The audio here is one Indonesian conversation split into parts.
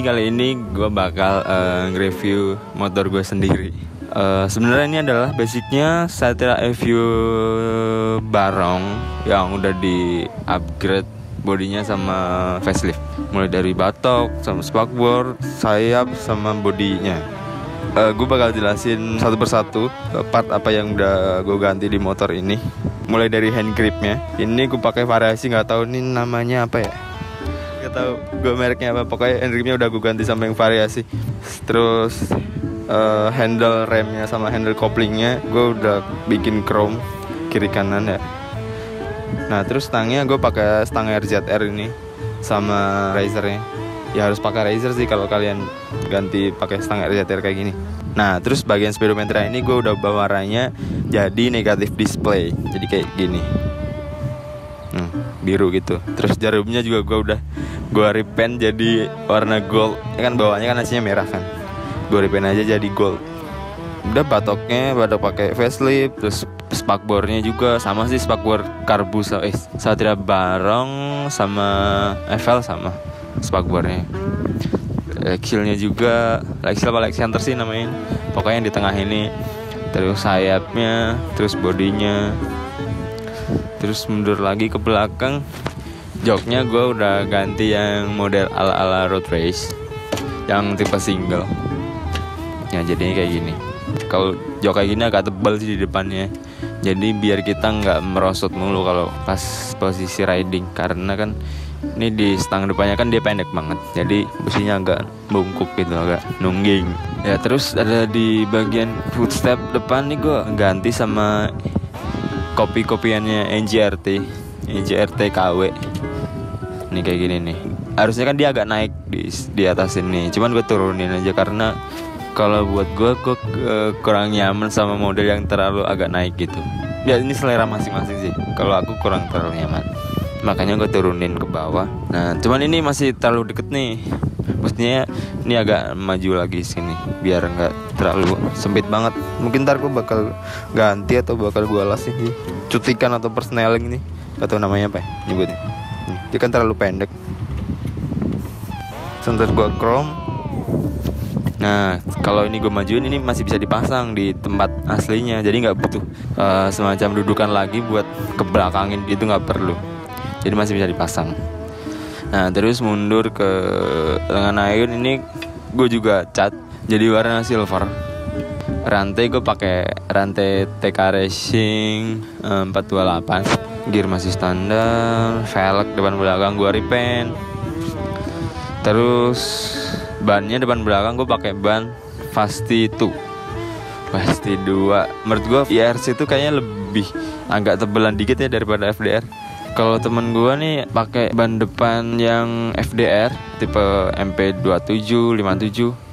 kali ini gue bakal nge-review motor gue sendiri. Sebenarnya ini adalah basicnya Satria Evo Barong yang udah di upgrade bodinya sama facelift, mulai dari batok sama spakbor, sayap sama bodinya. Gue bakal jelasin satu persatu part apa yang udah gue ganti di motor ini. Mulai dari hand gripnya, ini gue pakai variasi, nggak tahu ini namanya apa ya, nggak tahu gue mereknya apa. Pokoknya hand gripnya udah gue ganti sama yang variasi. Terus handle remnya sama handle couplingnya gue udah bikin chrome kiri kanan ya. Nah terus stangnya gue pakai stang RZR ini sama razornya. Ya harus pakai razor sih kalau kalian ganti pakai stang RZR kayak gini. Nah terus bagian speedometer ini gue udah bawa warnanya jadi negatif display, jadi kayak gini, biru gitu. Terus jarumnya juga gue repaint jadi warna gold. Ya kan bawahnya kan aslinya merah kan, gue repaint aja jadi gold. Udah batok pakai facelift. Terus spakbornya juga sama sih, spakbor karbus Satria Barong sama Eiffel sama spakbornya. Axle-nya juga axle apa center sih namanya, pokoknya yang di tengah ini. Terus sayapnya, terus bodinya. Terus mundur lagi ke belakang, joknya gue udah ganti yang model ala road race yang tipe single. Ya jadinya kayak gini. Kalau jok kayak gini agak tebal sih di depannya, jadi biar kita nggak merosot mulu kalau pas posisi riding. Karena kan ini di stang depannya kan dia pendek banget, jadi besinya agak bungkuk gitu, agak nungging. Ya terus ada di bagian footstep depan nih gue ganti sama kopi-kopiannya NGRT KW. Ini kayak gini nih. Harusnya kan dia agak naik di atas ini, cuman gue turunin aja karena kalau buat gue kurang nyaman sama model yang terlalu agak naik gitu. Ya ini selera masing-masing sih. Kalau aku kurang terlalu nyaman, makanya gue turunin ke bawah. Nah cuman ini masih terlalu deket nih, mestinya ini agak maju lagi sini biar nggak terlalu sempit banget. Mungkin ntar gue bakal ganti atau bakal gue las sih, cutikan atau persneling nih, gak tau namanya apa ya nyebutnya. Dia kan terlalu pendek. Center gue chrome. Nah kalau ini gue majuin, ini masih bisa dipasang di tempat aslinya, jadi nggak butuh semacam dudukan lagi buat kebelakangin, itu nggak perlu, jadi masih bisa dipasang. Nah terus mundur ke lengan ayun, ini gue juga cat jadi warna silver. Rantai gue pakai rantai TK Racing 428. Gear masih standar. Velg depan belakang gue repaint. Terus bannya depan belakang gue pakai ban Fasti 2. Menurut gue IRC itu kayaknya lebih agak tebelan dikit ya daripada FDR. Kalau temen gue nih pakai ban depan yang FDR tipe MP27, 57.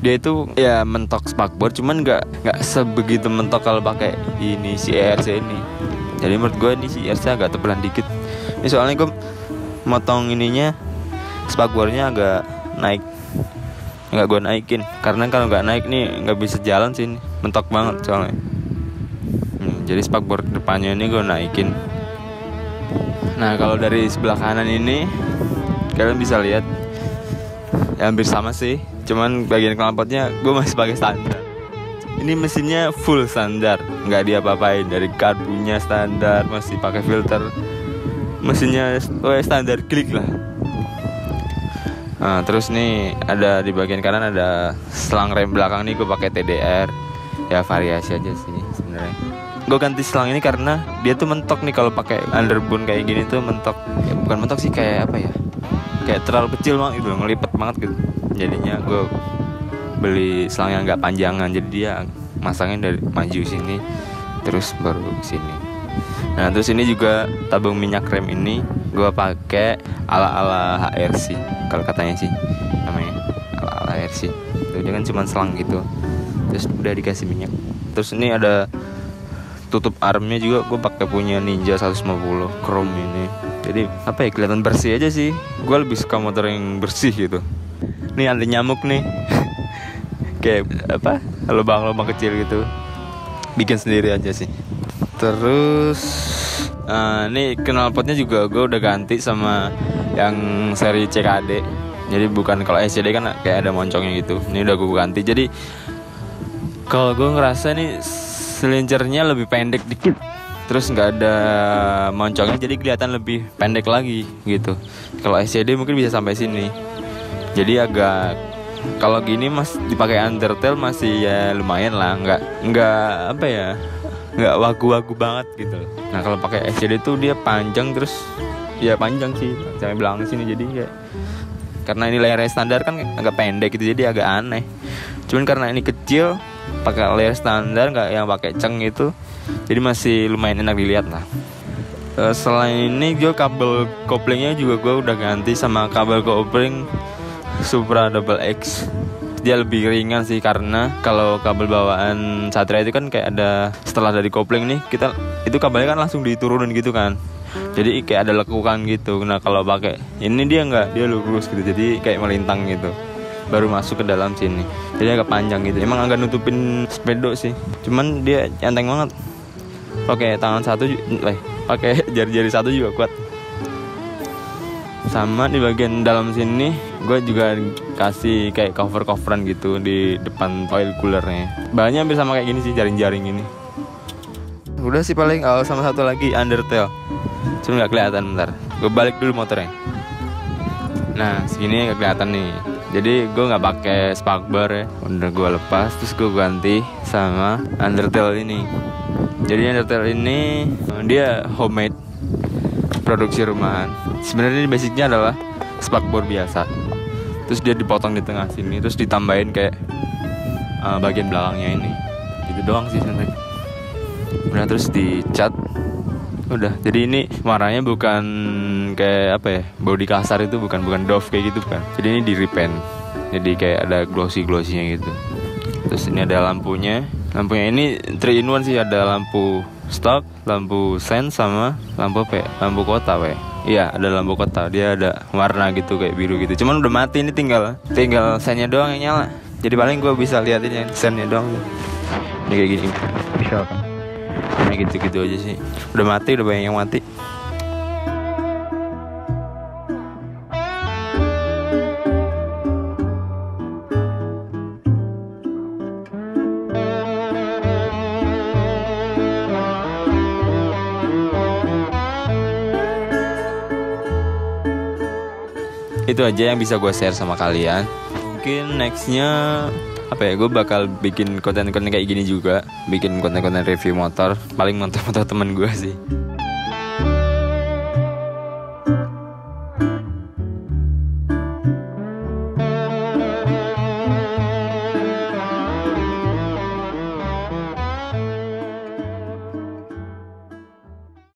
Dia itu ya mentok spakbor, cuman nggak sebegitu mentok kalau pakai ini si IRC ini. Jadi menurut gue ini si IRC agak tebelan dikit. Ini soalnya gue motong ininya, spakbornya agak naik, nggak gue naikin karena kalau nggak naik nih nggak bisa jalan sih, ini mentok banget soalnya. Jadi spakbor depannya ini gue naikin. Nah kalau dari sebelah kanan ini kalian bisa lihat ya hampir sama sih, cuman bagian knalpotnya gue masih pakai standar. Ini mesinnya full standar, nggak diapa-apain. Dari karbunya standar, masih pakai filter. Mesinnya standar klik lah. Nah terus nih ada di bagian kanan ada selang rem belakang nih, gue pakai TDR. Ya variasi aja sih sebenarnya. Gue ganti selang ini karena dia tuh mentok nih kalau pakai underbone kayak gini tuh mentok. Ya, bukan mentok sih, kayak apa ya? Kayak terlalu kecil banget gitu, ngelipet banget gitu. Jadinya gue beli selang yang agak panjangan, jadi dia masangnya dari maju sini terus baru sini. Nah terus ini juga tabung minyak rem ini gue pakai ala HRC kalau katanya sih namanya, ala HRC. Tuh, dia kan cuma selang gitu, terus udah dikasih minyak. Terus ini ada tutup armnya juga gue pakai punya Ninja 150 chrome ini. Jadi apa ya, kelihatan bersih aja sih. Gue lebih suka motor yang bersih gitu. Nih anti nyamuk nih. Kayak apa, lubang-lubang kecil gitu, bikin sendiri aja sih. Terus ini knalpotnya juga gue udah ganti sama yang seri CKD. Jadi bukan, kalau SCD kan kayak ada moncongnya gitu. Ini udah gue ganti. Jadi kalau gue ngerasa nih selincernya lebih pendek dikit, terus nggak ada moncongnya, jadi kelihatan lebih pendek lagi gitu. Kalau SCD mungkin bisa sampai sini. Jadi agak, kalau gini mas dipakai undertail masih ya lumayan lah, nggak apa ya, nggak wagu-wagu banget gitu. Nah kalau pakai SCD tuh dia panjang, terus ya panjang sih sampai belakang sini, jadi kayak, karena ini layarnya standar kan agak pendek gitu, jadi agak aneh. Cuman karena ini kecil, pakai layar standar nggak yang pakai ceng itu, jadi masih lumayan enak dilihat lah. Selain ini gue kabel koplingnya juga gue udah ganti sama kabel kopling Supra Double X. Dia lebih ringan sih, karena kalau kabel bawaan Satria itu kan kayak ada, setelah dari kopling nih kita itu kabelnya kan langsung diturunin gitu kan, jadi kayak ada lekukan gitu. Nah kalau pakai ini dia nggak, dia lurus gitu, jadi kayak melintang gitu baru masuk ke dalam sini, jadi agak panjang gitu. Emang agak nutupin speedo sih, cuman dia enteng banget. Pakai tangan satu, pakai jari-jari satu juga kuat. Sama di bagian dalam sini gue juga kasih kayak cover-coveran gitu di depan oil coolernya. Bahannya hampir sama kayak gini sih, jaring-jaring ini. Udah sih paling, sama satu lagi undertail, cuma nggak kelihatan. Bentar, gue balik dulu motornya. Nah segini nggak kelihatan nih. Jadi gue nggak pakai spakbar ya, udah gue lepas, terus gue ganti sama undertail ini. Jadi undertail ini dia homemade, produksi rumahan. Sebenarnya ini basicnya adalah spakbor biasa, terus dia dipotong di tengah sini, terus ditambahin kayak bagian belakangnya ini. Gitu doang sih sebenarnya. Udah, terus dicat. Udah, jadi ini warnanya bukan kayak apa ya, body kasar itu bukan doff kayak gitu kan. Jadi ini di repaint, jadi kayak ada glossy-glossy-nya gitu. Terus ini ada lampunya. Lampunya ini 3 in 1 sih, ada lampu stock, lampu sen, sama lampu apa ya? Lampu kota weh. Iya, ada lampu kota. Dia ada warna gitu kayak biru gitu. Cuman udah mati, ini tinggal sennya doang yang nyala. Jadi paling gue bisa liatin yang sennya doang. Ini kayak gini. Misalkan. Nah gitu-gitu aja sih. Udah mati, udah banyak yang mati. Itu aja yang bisa gue share sama kalian. Mungkin nextnya apa ya, gue bakal bikin konten-konten kayak gini juga, bikin konten-konten review motor, paling motor-motor temen gue sih.